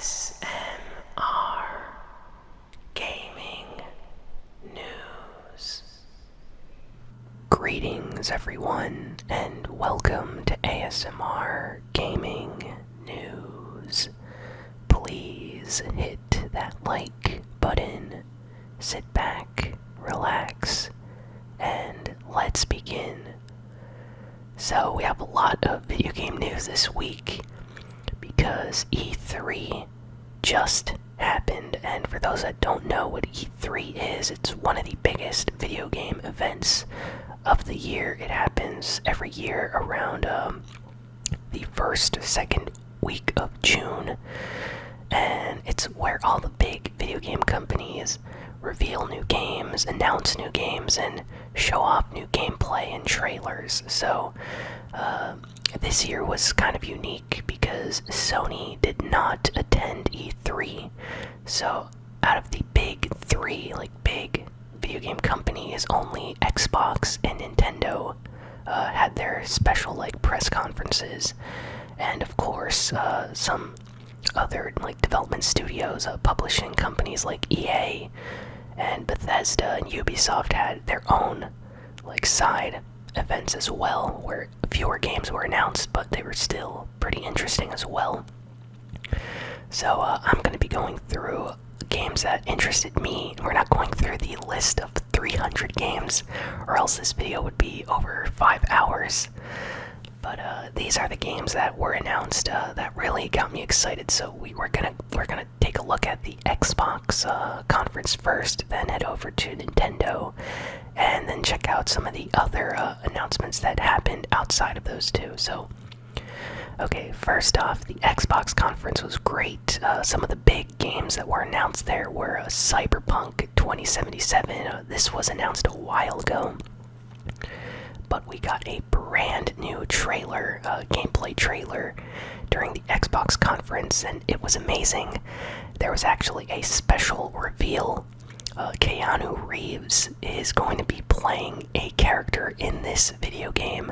ASMRGaming News. Greetings, everyone, and welcome to ASMR Gaming News. Please hit that like button, sit back, relax, and let's begin. So, we have a lot of video game news this week because E3 just happened, and for those that don't know what E3 is, it's one of the biggest video game events of the year. It happens every year around the second week of June, and it's where all the big video game companies reveal new games, announce new games, and show off new gameplay and trailers. So this year was kind of unique because Sony did not attend E3. So out of the big three, big video game companies, only Xbox and Nintendo had their special press conferences, and of course some other development studios, publishing companies like EA and Bethesda and Ubisoft had their own side events as well, where fewer games were announced, but they were still pretty interesting as well. So I'm going to be going through games that interested me. We're not going through the list of 300 games, or else this video would be over 5 hours. But these are the games that were announced that really got me excited. So we're gonna take a look at the Xbox conference first, then head over to Nintendo, and then check out some of the other announcements that happened outside of those two. So, okay, first off, the Xbox conference was great. Some of the big games that were announced there were Cyberpunk 2077. This was announced a while ago, but we got a brand new trailer, gameplay trailer, during the Xbox conference, and it was amazing. There was actually a special reveal. Keanu Reeves is going to be playing a character in this video game,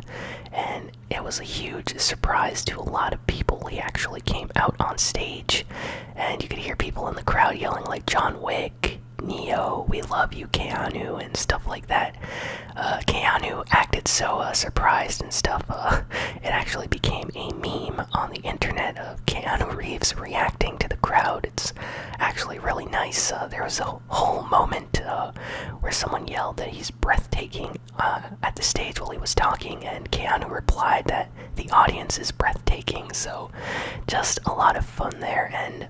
and it was a huge surprise to a lot of people. He actually came out on stage, and you could hear people in the crowd yelling John Wick, Neo, we love you, Keanu, and stuff like that. Keanu acted so surprised and stuff. It actually became a meme on the internet of Keanu Reeves reacting to the crowd. It's actually really nice. There was a whole moment where someone yelled that he's breathtaking at the stage while he was talking, and Keanu replied that the audience is breathtaking. So just a lot of fun there. And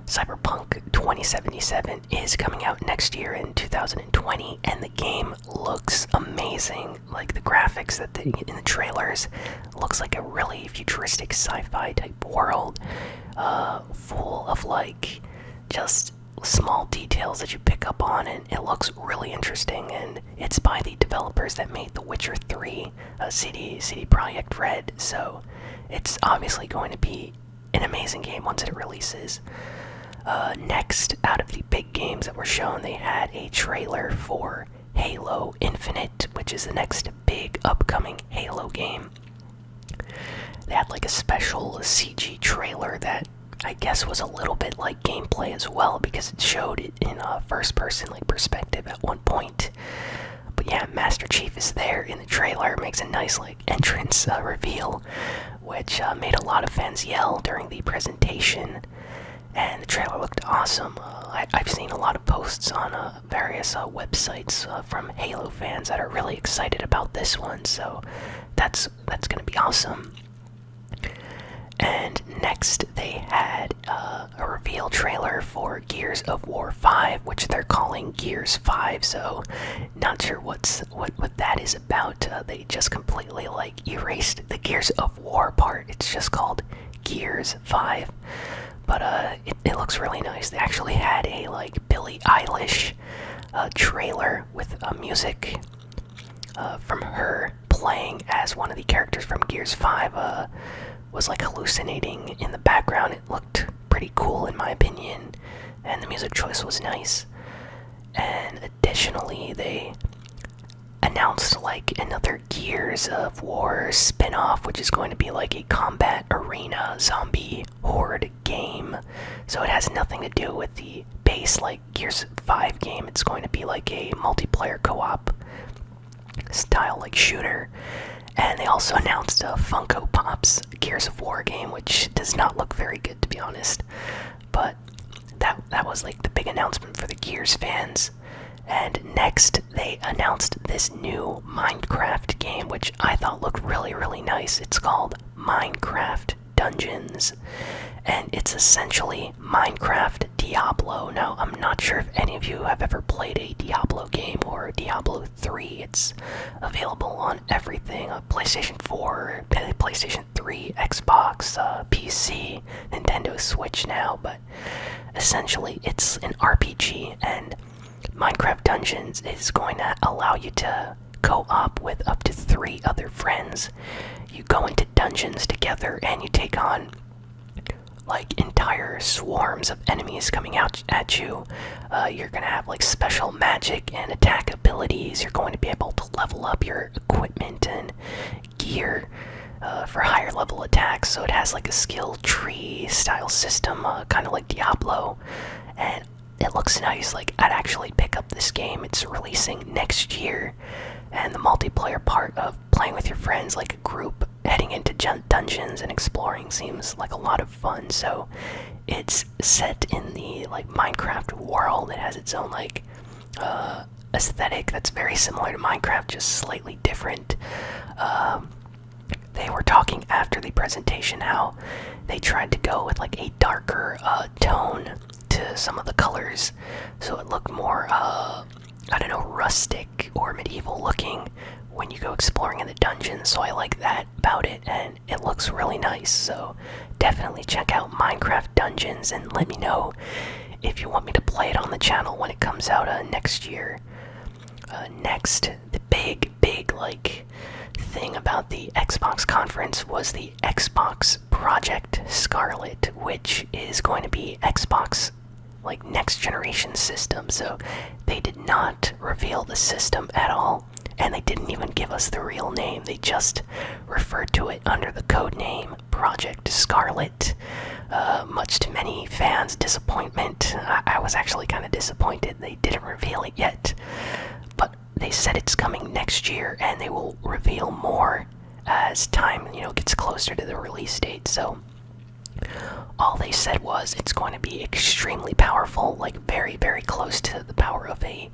Cyberpunk 2077 is coming out next year in 2020, and the game looks amazing. The graphics that in the trailers looks like a really futuristic sci-fi type world, full of just small details that you pick up on, and it looks really interesting. And it's by the developers that made The Witcher 3, CD Projekt Red, so it's obviously going to be an amazing game once it releases. Next, out of the big games that were shown, they had a trailer for Halo Infinite, which is the next big upcoming Halo game. They had a special CG trailer that I guess was a little bit like gameplay as well, because it showed it in a first-person perspective at one point. But yeah, Master Chief is there in the trailer, makes a nice entrance reveal, which made a lot of fans yell during the presentation. And the trailer looked awesome. I've seen a lot of posts on various websites from Halo fans that are really excited about this one, so that's going to be awesome. And next, they had a reveal trailer for Gears of War 5, which they're calling Gears 5, so not sure what that is about. They just completely erased the Gears of War part. It's just called Gears 5. But it looks really nice. They actually had a Billie Eilish trailer with music from her playing as one of the characters from Gears 5. Was hallucinating in the background. It looked pretty cool in my opinion, and the music choice was nice. And additionally, they announced like another Gears of War spin-off, which is going to be like a combat arena zombie horde game. So it has nothing to do with the base like Gears 5 game. It's going to be like a multiplayer co-op style like shooter. And they also announced a Funko Pop's Gears of War game, which does not look very good to be honest. But that was like the big announcement for the Gears fans. And next, they announced this new Minecraft game, which I thought looked really, really nice. It's called Minecraft Dungeons, and it's essentially Minecraft Diablo. Now, I'm not sure if any of you have ever played a Diablo game or Diablo 3. It's available on everything, PlayStation 4, PlayStation 3, Xbox, PC, Nintendo Switch now, but essentially it's an RPG, and Minecraft Dungeons is going to allow you to co-op with up to 3 other friends. You go into dungeons together and you take on like entire swarms of enemies coming out at you. You're going to have like special magic and attack abilities. You're going to be able to level up your equipment and gear for higher level attacks. So it has like a skill tree style system, kind of like Diablo. And it looks nice. Like, I'd actually pick up this game. It's releasing next year, and the multiplayer part of playing with your friends, like a group, heading into dungeons and exploring seems like a lot of fun. So it's set in the like Minecraft world. It has its own like aesthetic that's very similar to Minecraft, just slightly different. They were talking after the presentation how they tried to go with like a darker tone to some of the colors, so it looked more I don't know, rustic or medieval looking when you go exploring in the dungeon. So I like that about it, and it looks really nice. So definitely check out Minecraft Dungeons and let me know if you want me to play it on the channel when it comes out next year. Next, the big like thing about the Xbox conference was the Xbox Project Scarlet, which is going to be Xbox like next generation system. So they did not reveal the system at all, and they didn't even give us the real name. They just referred to it under the code name Project Scarlet. Much to many fans' disappointment. I was actually kind of disappointed they didn't reveal it yet, but they said it's coming next year, and they will reveal more as time gets closer to the release date. So all they said was it's going to be extremely powerful, like very, very close to the power of a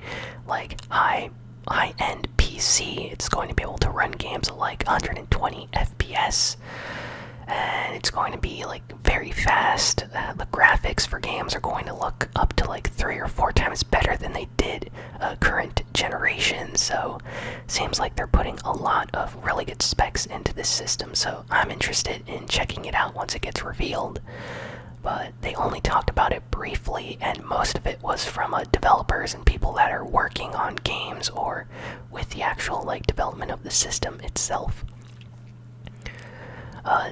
like high-end PC. It's going to be able to run games at like 120 FPS, and it's going to be like very fast. The graphics for games are going to look up to like 3 or 4 times better than they did current generation. So seems like they're putting a lot of really good specs into this system, so I'm interested in checking it out once it gets revealed. But they only talked about it briefly, and most of it was from developers and people that are working on games or with the actual like development of the system itself.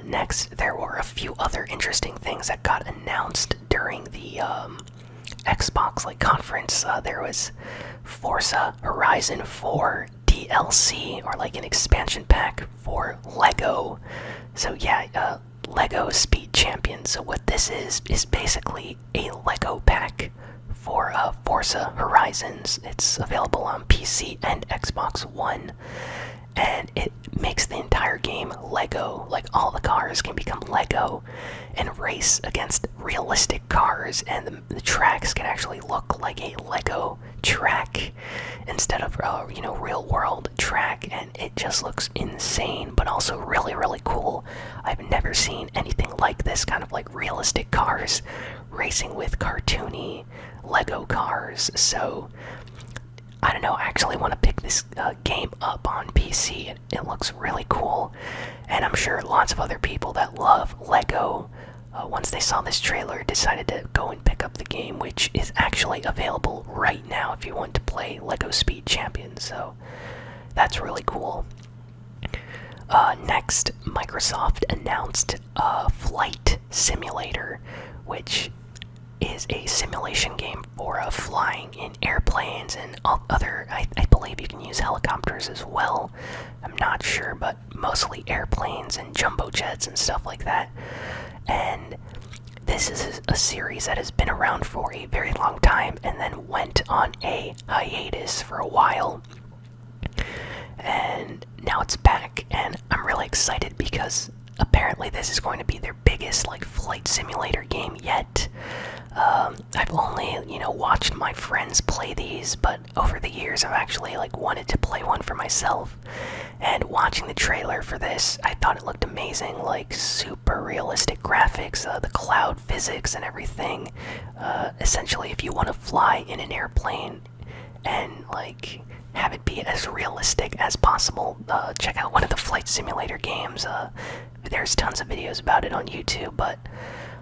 Next, there were a few other interesting things that got announced during the Xbox like conference. There was Forza Horizon 4 DLC, or like an expansion pack for Lego. So yeah, Lego Speed Champion. So what this is basically a Lego pack for Forza Horizons. It's available on PC and Xbox One, and it makes the entire game Lego. Like, all the cars can become Lego and race against realistic cars, and the tracks can actually look like a Lego track instead of real world track, and it just looks insane, but also really, really cool. I've never seen anything like this, kind of like realistic cars racing with cartoony Lego cars. So I don't know, I actually want to pick this game up on PC. It looks really cool, and I'm sure lots of other people that love Lego, once they saw this trailer, decided to go and pick up the game, which is actually available right now if you want to play Lego Speed Champion. So that's really cool. Next, Microsoft announced Flight Simulator, which is a simulation game for flying in airplanes and other. I believe you can use helicopters as well. I'm not sure, but mostly airplanes and jumbo jets and stuff like that. And this is a series that has been around for a very long time and then went on a hiatus for a while. And now it's back, and I'm really excited because apparently this is going to be their biggest flight simulator game yet. I've only watched my friends play these, but over the years I've actually wanted to play one for myself. And watching the trailer for this, I thought it looked amazing, super realistic graphics, the cloud physics and everything. Essentially, if you want to fly in an airplane and have it be as realistic as possible, check out one of the flight simulator games. There's tons of videos about it on YouTube, but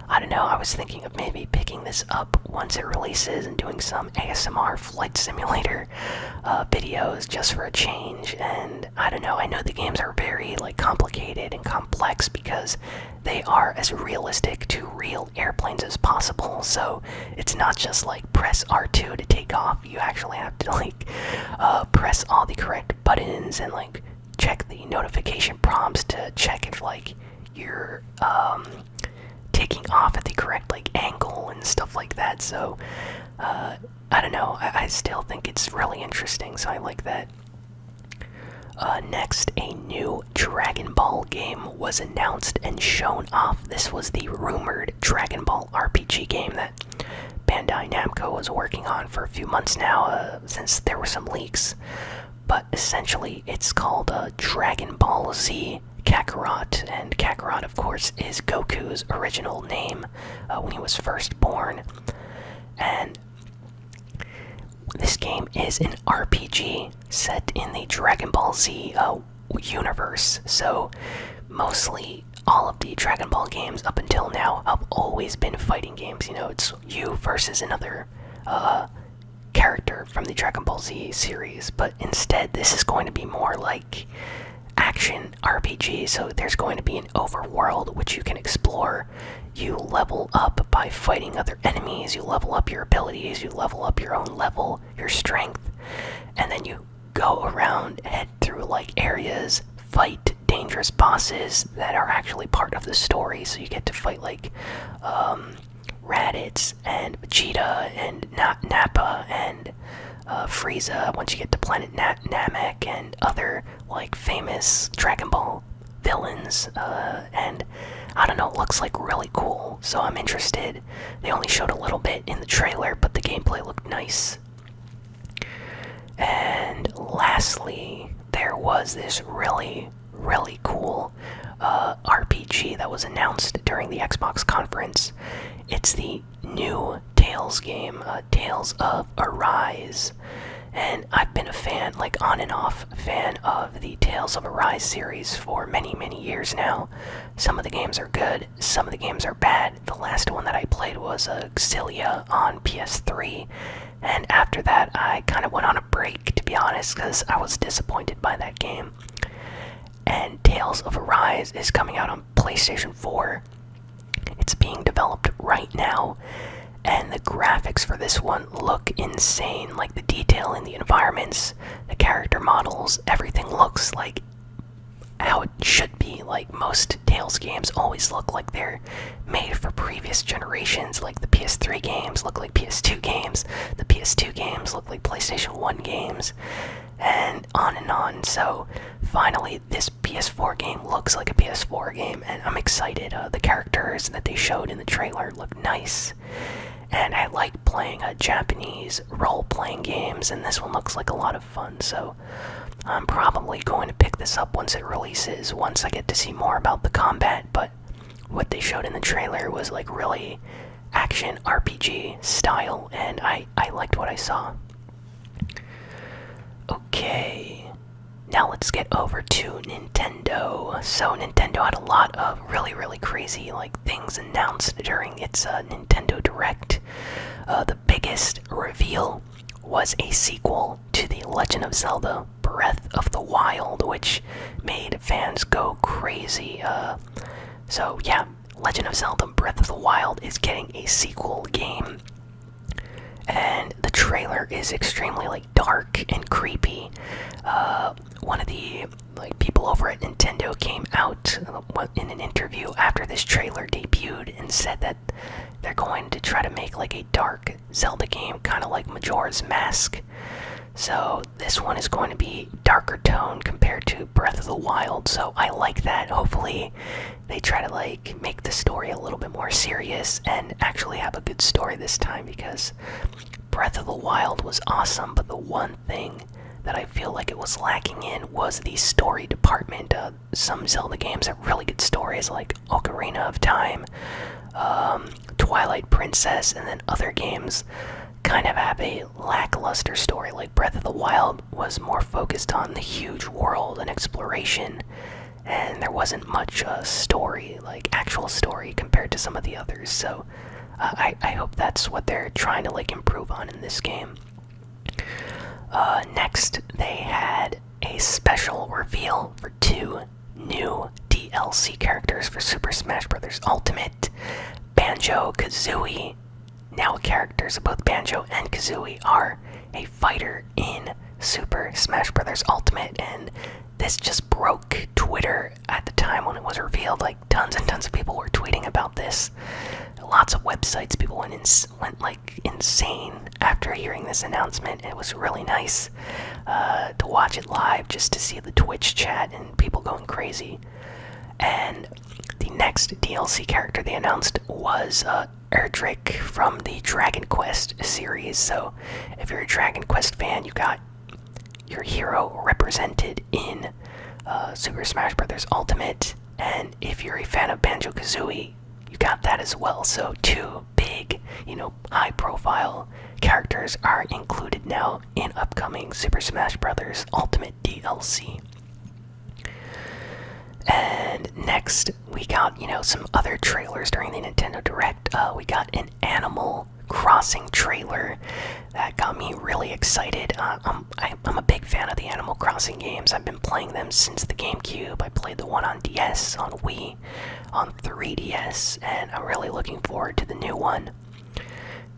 I don't know, I was thinking of maybe picking this up once it releases and doing some ASMR flight simulator videos just for a change. And I don't know, I know the games are very complicated and complex because they are as realistic to real airplanes as possible. So it's not just press R2 to take off. You actually have to press all the correct buttons and check the notification prompts to check if you're taking off at the correct angle and stuff like that. So I don't know, I still think it's really interesting, so I like that. Next, a new Dragon Ball game was announced and shown off. This was the rumored Dragon Ball RPG game that Bandai Namco was working on for a few months now, since there were some leaks. But essentially, it's called Dragon Ball Z Kakarot, and Kakarot, of course, is Goku's original name when he was first born. And this game is an RPG set in the Dragon Ball Z universe. So mostly all of the Dragon Ball games up until now have always been fighting games. It's you versus another character from the Dragon Ball Z series, but instead this is going to be more action RPG. So there's going to be an overworld which you can explore. You level up by fighting other enemies, you level up your abilities, you level up your own level, your strength, and then you go around, head through areas, fight dangerous bosses that are actually part of the story. So you get to fight Raditz and Vegeta and Nappa and Frieza once you get to planet Namek, and other famous Dragon Ball villains. And I don't know, it looks really cool, so I'm interested. They only showed a little bit in the trailer, but the gameplay looked nice. And lastly, there was this really cool RPG that was announced during the Xbox conference. It's the new Tales game, Tales of Arise. And I've been a fan, on and off fan of the Tales of Arise series for many years now. Some of the games are good, some of the games are bad. The last one that I played was Xillia on PS3. And after that, I kind of went on a break, to be honest, because I was disappointed by that game. And Tales of Arise is coming out on PlayStation 4. It's being developed right now, and the graphics for this one look insane. The detail in the environments, the character models, everything looks how it should be. Most Tales games always look like they're made for previous generations. The PS3 games look like PS2 games, the PS2 games look like PlayStation 1 games, and on. So finally this PS4 game looks like a PS4 game, and I'm excited. The characters that they showed in the trailer look nice, and I like playing Japanese role-playing games, and this one looks like a lot of fun. So I'm probably going to pick this up once it releases, once I get to see more about the combat. But what they showed in the trailer was really action RPG style, and I liked what I saw. Okay, now let's get over to Nintendo. So Nintendo had a lot of really crazy things announced during its Nintendo Direct. The biggest reveal was a sequel to The Legend of Zelda Breath of the Wild, which made fans go crazy. So yeah, Legend of Zelda Breath of the Wild is getting a sequel game. And the trailer is extremely dark and creepy. One of the people over at Nintendo came out in an interview after this trailer debuted and said that they're going to try to make a dark Zelda game, kind of like Majora's Mask. So this one is going to be darker tone compared to Breath of the Wild, so I like that. Hopefully they try to make the story a little bit more serious and actually have a good story this time, because Breath of the Wild was awesome, but the one thing that I feel like it was lacking in was the story department. Some Zelda games have really good stories, like Ocarina of Time, Twilight Princess, and then other games kind of have a lackluster story. Like Breath of the Wild was more focused on the huge world and exploration, and there wasn't much story, actual story, compared to some of the others. So I hope that's what they're trying to improve on in this game. Next, they had a special reveal for 2 new DLC characters for Super Smash Bros. Ultimate. Banjo-Kazooie. Now characters of both Banjo and Kazooie are a fighter in Super Smash Bros. Ultimate, and this just broke Twitter at the time when it was revealed. Tons and tons of people were tweeting about this. Lots of websites, people went insane after hearing this announcement. It was really nice to watch it live, just to see the Twitch chat and people going crazy. And the next DLC character they announced was Erdrick from the Dragon Quest series. So if you're a Dragon Quest fan, you got your hero represented in Super Smash Bros. Ultimate, and if you're a fan of Banjo-Kazooie, you got that as well. So 2 big, high-profile characters are included now in upcoming Super Smash Bros. Ultimate DLC. And next, we got, some other trailers during the Nintendo Direct. We got an Animal Crossing trailer that got me really excited. I'm a big fan of the Animal Crossing games. I've been playing them since the GameCube. I played the one on DS, on Wii, on 3DS, and I'm really looking forward to the new one.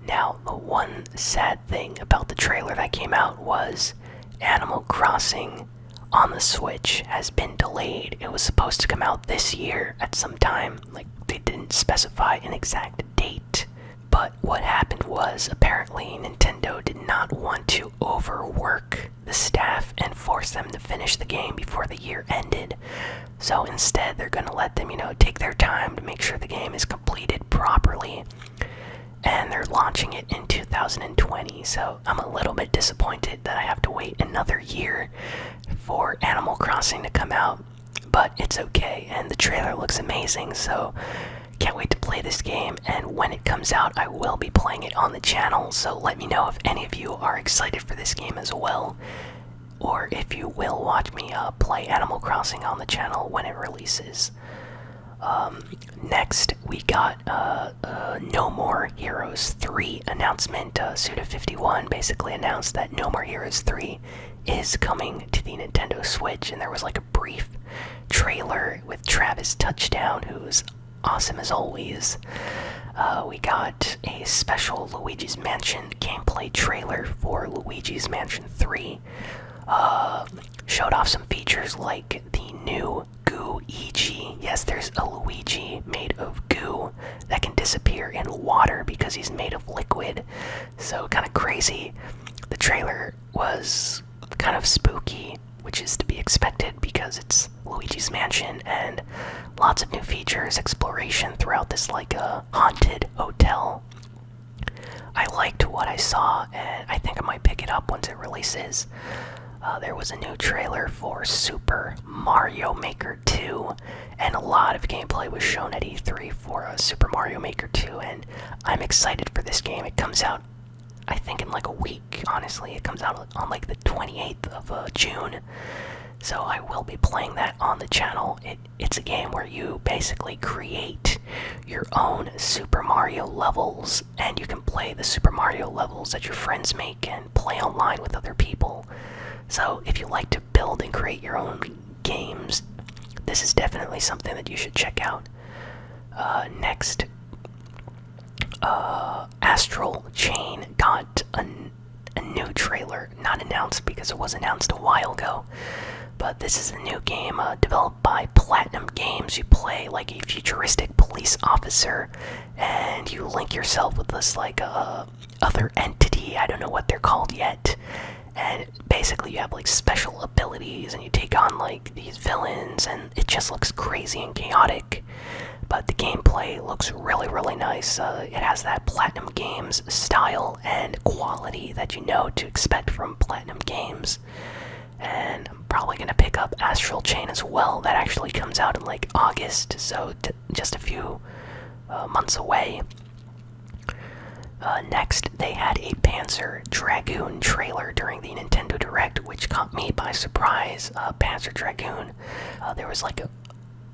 Now, the one sad thing about the trailer that came out was Animal Crossing on the Switch has been delayed. It was supposed to come out this year at some time. They didn't specify an exact date. But what happened was, apparently Nintendo did not want to overwork the staff and force them to finish the game before the year ended. So instead, they're going to let them, take their time to make sure the game is completed properly. And they're launching it in 2020, so I'm a little bit disappointed that I have to wait another year for Animal Crossing to come out. But it's okay, and the trailer looks amazing, so can't wait to play this game. And when it comes out, I will be playing it on the channel, so let me know if any of you are excited for this game as well, or if you will watch me play Animal Crossing on the channel when it releases. Next, we got No More Heroes 3 announcement. Suda51 basically announced that No More Heroes 3 is coming to the Nintendo Switch, and there was a brief trailer with Travis Touchdown, who's awesome as always. We got a special Luigi's Mansion gameplay trailer for Luigi's Mansion 3. Showed off some features like the new Goo EG. Yes, there's a Luigi made of goo that can disappear in water because he's made of liquid. So kind of crazy. The trailer was kind of spooky, which is to be expected because it's Luigi's Mansion, and lots of new features, exploration throughout this haunted hotel. I liked what I saw, and I think I might pick it up once it releases. There was a new trailer for Super Mario Maker 2, and a lot of gameplay was shown at E3 for Super Mario Maker 2, and I'm excited for this game. It comes out, I think, in a week, honestly. It comes out on the 28th of June, so I will be playing that on the channel. It's a game where you basically create your own Super Mario levels, and you can play the Super Mario levels that your friends make and play online with other people. So if you like to build and create your own games, this is definitely something that you should check out. Next, Astral Chain got a new trailer. Not announced because it was announced a while ago. But this is a new game developed by Platinum Games. You play like a futuristic police officer, and you link yourself with this like other entity. I don't know what they're called yet. And basically you have like special abilities, and you take on like these villains, and it just looks crazy and chaotic. But the gameplay looks really, really nice. It has that Platinum Games style and quality that you know to expect from Platinum Games. And I'm probably going to pick up Astral Chain as well. That actually comes out in like August, so just a few months away. Next, they had a Panzer Dragoon trailer during the Nintendo Direct, which caught me by surprise. Panzer Dragoon, there was like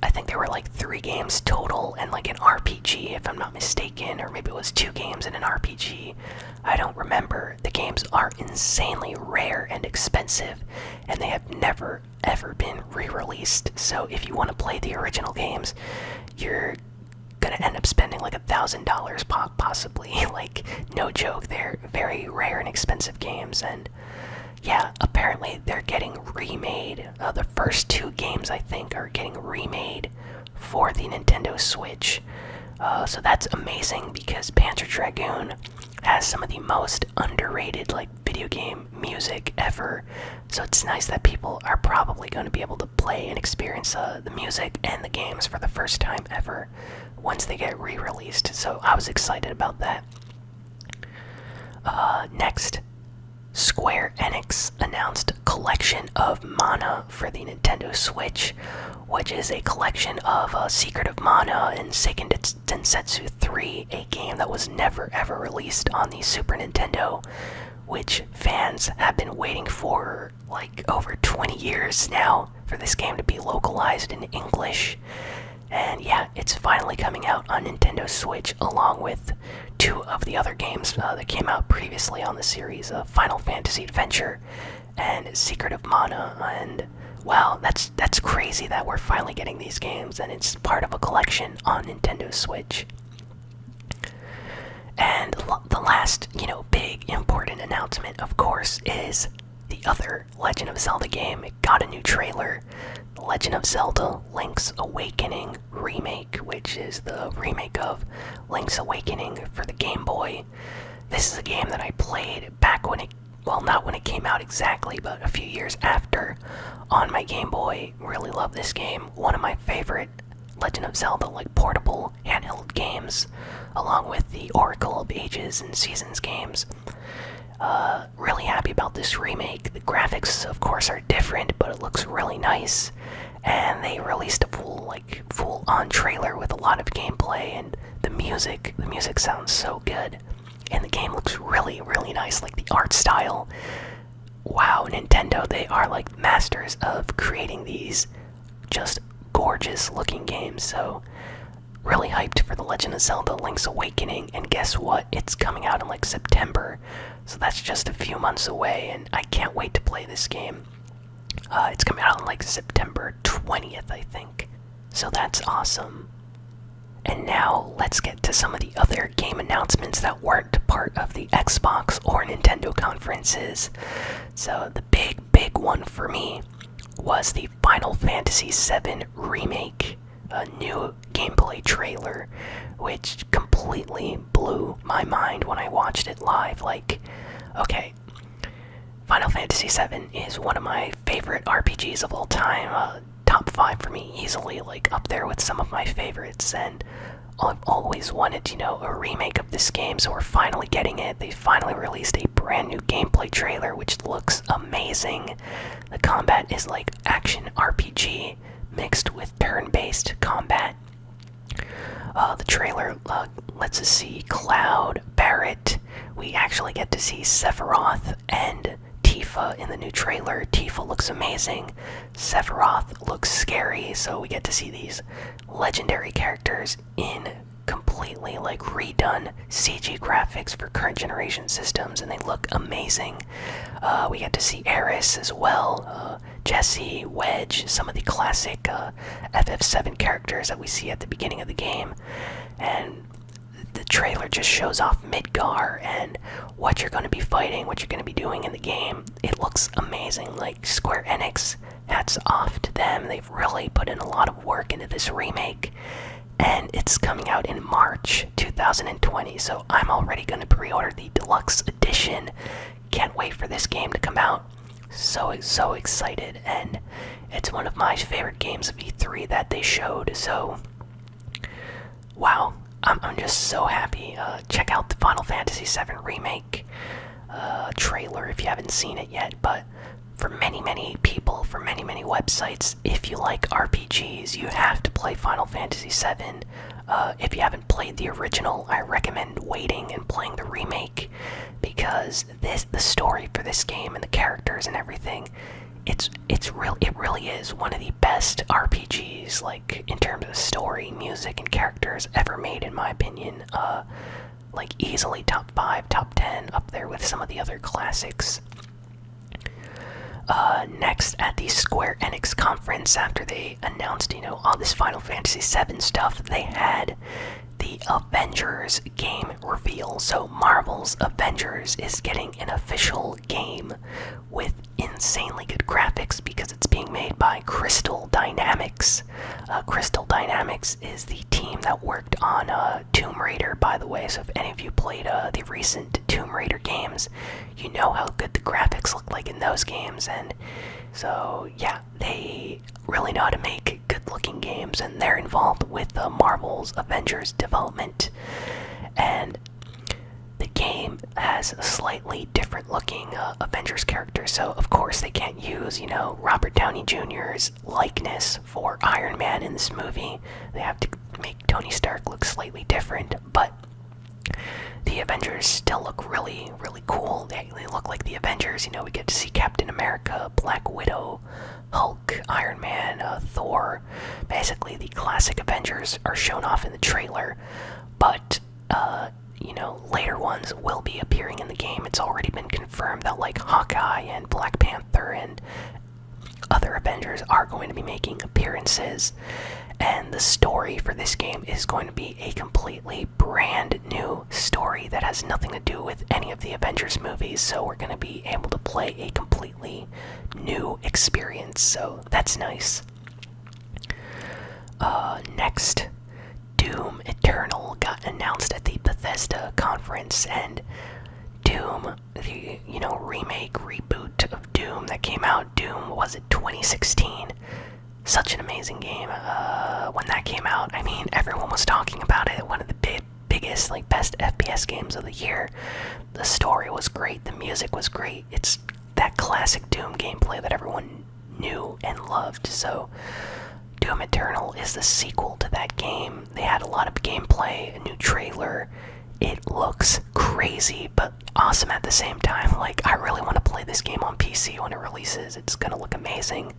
I think there were like 3 games total and like an RPG, if I'm not mistaken, or maybe it was 2 games and an RPG. I don't remember. The games are insanely rare and expensive, and they have never ever been re-released. So if you want to play the original games, you're gonna end up spending like $1,000 possibly. Like, no joke, they're very rare and expensive games. And yeah, apparently they're getting remade. The first 2 games, I think, are getting remade for the Nintendo Switch. So that's amazing because Panzer Dragoon has some of the most underrated like video game music ever. So it's nice that people are probably going to be able to play and experience the music and the games for the first time ever once they get re-released. So I was excited about that. Next, Square Enix announced a collection of Mana for the Nintendo Switch, which is a collection of Secret of Mana and Seiken Densetsu 3, a game that was never ever released on the Super Nintendo, which fans have been waiting for like over 20 years now for this game to be localized in English. And yeah, it's finally coming out on Nintendo Switch along with 2 of the other games that came out previously on the series, Final Fantasy Adventure and Secret of Mana. And wow, that's crazy that we're finally getting these games and it's part of a collection on Nintendo Switch. And the last, big important announcement, of course, is the other Legend of Zelda game. It got a new trailer. Legend of Zelda Link's Awakening remake, which is the remake of Link's Awakening for the Game Boy. This is a game that I played back when not when it came out exactly, but a few years after on my Game Boy. Really love this game. One of my favorite Legend of Zelda like portable handheld games, along with the Oracle of Ages and Seasons games. Really happy about this remake. The graphics, of course, are different, but it looks really nice. And they released a full-on trailer with a lot of gameplay, and the music sounds so good. And the game looks really, really nice, like the art style. Wow, Nintendo, they are like masters of creating these just gorgeous-looking games. So, really hyped for The Legend of Zelda Link's Awakening, and guess what? It's coming out in like September. So that's just a few months away, and I can't wait to play this game. It's coming out on like September 20th, I think. So that's awesome. And now let's get to some of the other game announcements that weren't part of the Xbox or Nintendo conferences. So the big one for me was the Final Fantasy VII Remake, a new gameplay trailer, which completely blew my mind when I watched it live. Like, okay, Final Fantasy VII is one of my favorite RPGs of all time. Top 5 for me easily, like up there with some of my favorites, and I've always wanted, a remake of this game, so we're finally getting it. They finally released a brand new gameplay trailer, which looks amazing. The combat is like action RPG mixed with turn-based combat. The trailer lets us see Cloud, Barret. We actually get to see Sephiroth and Tifa in the new trailer. Tifa looks amazing. Sephiroth looks scary, so we get to see these legendary characters in completely like redone CG graphics for current generation systems, and they look amazing. We get to see Aeris as well. Jesse, Wedge, some of the classic FF7 characters that we see at the beginning of the game. And the trailer just shows off Midgar and what you're going to be fighting, what you're going to be doing in the game. It looks amazing. Like, Square Enix, hats off to them. They've really put in a lot of work into this remake. And it's coming out in March 2020, so I'm already going to pre-order the deluxe edition. Can't wait for this game to come out. So excited, and it's one of my favorite games of E3 that they showed, so wow, I'm just so happy. Check out the Final Fantasy VII Remake trailer if you haven't seen it yet, but for many people, for many websites, if you like RPGs, you have to play Final Fantasy VII. If you haven't played the original, I recommend waiting and playing the remake, because the story for this game and the characters and everything, it really is one of the best RPGs, like, in terms of story, music, and characters ever made, in my opinion. Like, easily top 5, top 10, up there with some of the other classics. Next, at the Square Enix conference, after they announced, all this Final Fantasy VII stuff, they had the Avengers game reveal. So Marvel's Avengers is getting an official game with insanely good graphics because it's being made by Crystal Dynamics. Crystal Dynamics is the team that worked on Tomb Raider, by the way, so if any of you played the recent Tomb Raider games, you know how good the graphics look like in those games. And so yeah, they really know how to make good-looking games, and they're involved with Marvel's Avengers development. And the game has a slightly different-looking Avengers character, so of course they can't use, Robert Downey Jr.'s likeness for Iron Man in this movie. They have to make Tony Stark look slightly different, but the Avengers still look really cool. They look like the Avengers. We get to see Captain America, Black Widow, Hulk, Iron Man, Thor. Basically, the classic Avengers are shown off in the trailer, but later ones will be appearing in the game. It's already been confirmed that, like, Hawkeye and Black Panther and other Avengers are going to be making appearances. And the story for this game is going to be a completely brand new story that has nothing to do with any of the Avengers movies, so we're going to be able to play a completely new experience, so that's nice. Next, Doom Eternal got announced at the Bethesda conference, and Doom, the remake, reboot of Doom that came out, Doom, was it 2016? Such an amazing game. When that came out, I mean, everyone was talking about it. One of the biggest, best FPS games of the year. The story was great. The music was great. It's that classic Doom gameplay that everyone knew and loved. So, Doom Eternal is the sequel to that game. They had a lot of gameplay, a new trailer. It looks crazy, but awesome at the same time. I really want to play this game on PC when it releases. It's gonna look amazing.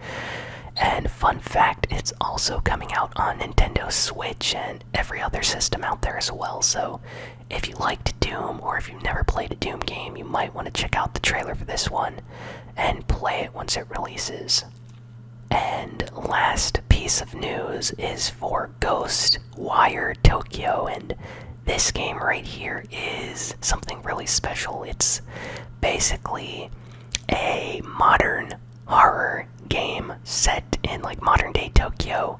And fun fact, it's also coming out on Nintendo Switch and every other system out there as well. So if you liked Doom, or if you've never played a Doom game, you might want to check out the trailer for this one and play it once it releases. And last piece of news is for Ghostwire Tokyo, and this game right here is something really special. It's basically a modern horror game set in modern day Tokyo,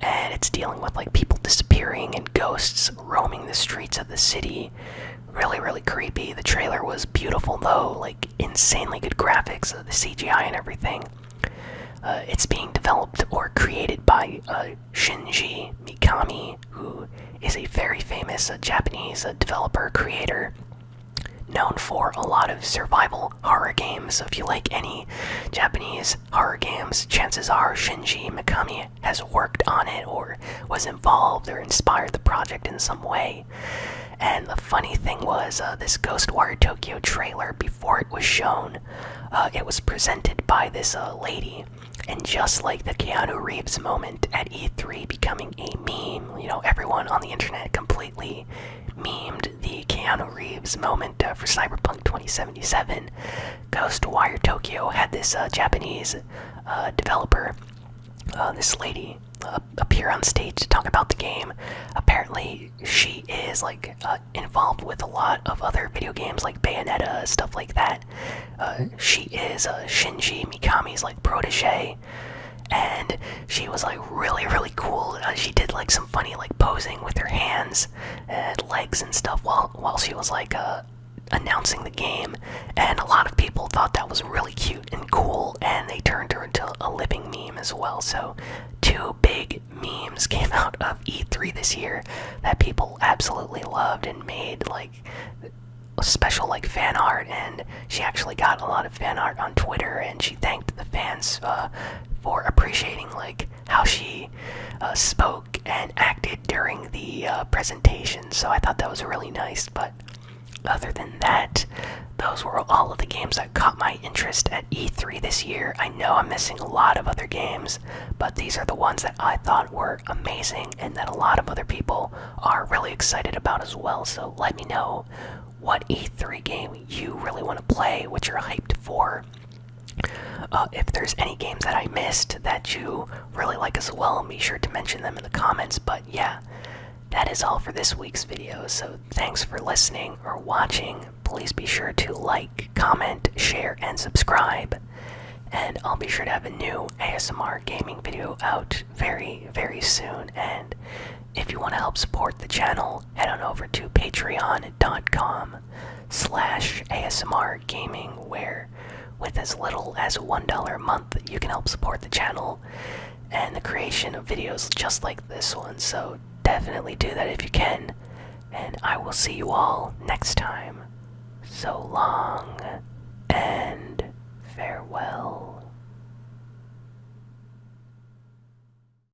and it's dealing with people disappearing and ghosts roaming the streets of the city. Really creepy. The trailer was beautiful though, insanely good graphics, the CGI and everything. It's being developed or created by Shinji Mikami, who is a very famous Japanese developer creator, known for a lot of survival horror games. So if you like any Japanese horror games, chances are Shinji Mikami has worked on it or was involved or inspired the project in some way. And the funny thing was, this Ghostwire Tokyo trailer, before it was shown, it was presented by this lady, And just like the Keanu Reeves moment at E3 becoming a meme, you know, everyone on the internet completely memed the Keanu Reeves moment for Cyberpunk 2077. Ghostwire Tokyo had this Japanese developer, this lady, appear on stage to talk about the game. Apparently, she is like involved with a lot of other video games like Bayonetta, stuff like that. She is Shinji Mikami's like protege, and she was like really cool. She did like some funny like posing with her hands and legs and stuff while she was like announcing the game, and a lot of people thought that was really cute and cool, and they turned her into a living meme as well. So 2 big memes came out of E3 this year that people absolutely loved and made like a special like fan art, and she actually got a lot of fan art on Twitter, and she thanked the fans for appreciating like how she spoke and acted during the presentation. So I thought that was really nice. But other than that, those were all of the games that caught my interest at E3 this year. I know I'm missing a lot of other games, but these are the ones that I thought were amazing and that a lot of other people are really excited about as well. So let me know what E3 game you really want to play, what you're hyped for. If there's any games that I missed that you really like as well, be sure to mention them in the comments. But yeah, that is all for this week's video, so thanks for listening or watching. Please be sure to like, comment, share, and subscribe. And I'll be sure to have a new ASMR gaming video out very soon. And if you want to help support the channel, head on over to patreon.com/ASMRGaming, where with as little as $1 a month, you can help support the channel and the creation of videos just like this one. So definitely do that if you can, and I will see you all next time. So long and farewell.